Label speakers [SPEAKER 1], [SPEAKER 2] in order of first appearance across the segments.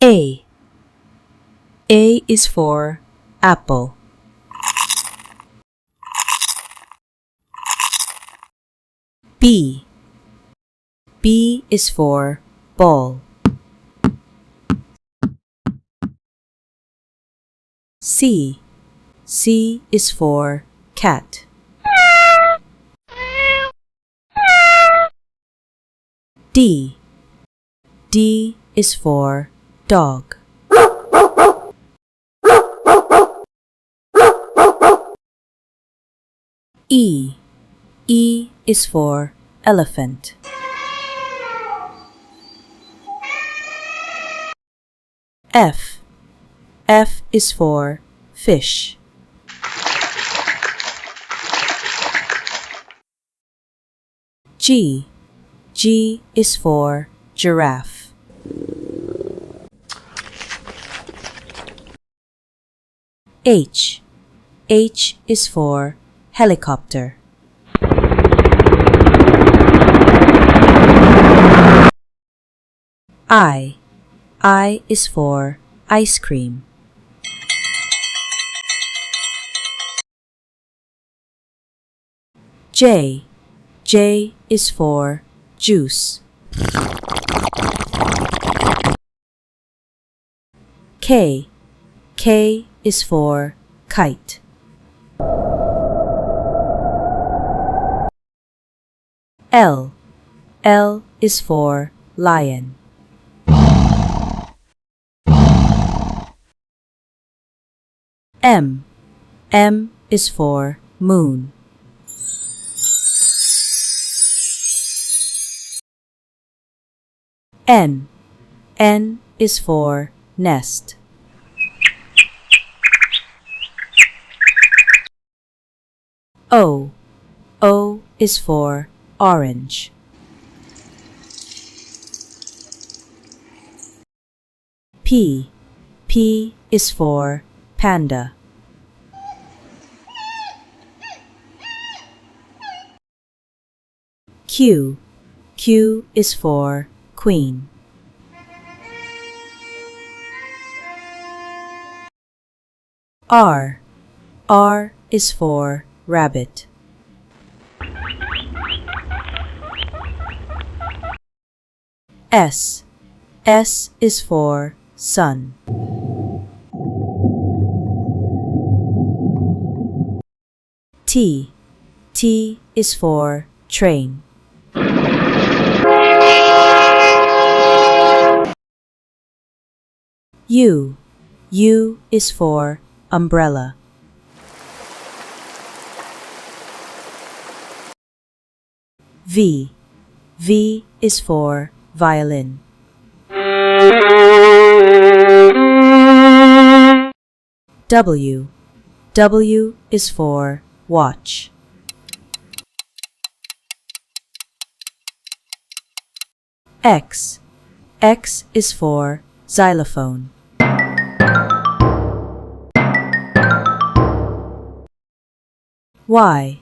[SPEAKER 1] A. A is for apple. B. B is for ball. C. C is for cat. D. D is for dog. E. E is for elephant. F. F is for fish. G. G is for giraffe. H. H is for helicopter. I. I is for ice cream. J. J is for juice. K. K is for kite. L. L is for lion. M. M is for moon. N. N is for nest. O. O is for orange. P. P is for panda. Q. Q is for queen. R. R is for rabbit. S. S is for sun. T. T is for train. U. U is for umbrella. V. V is for violin. W. W is for watch. X. X is for xylophone. Y.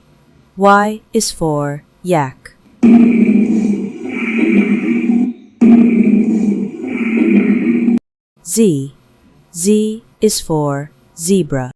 [SPEAKER 1] Y is for yak. Z. Z is for zebra.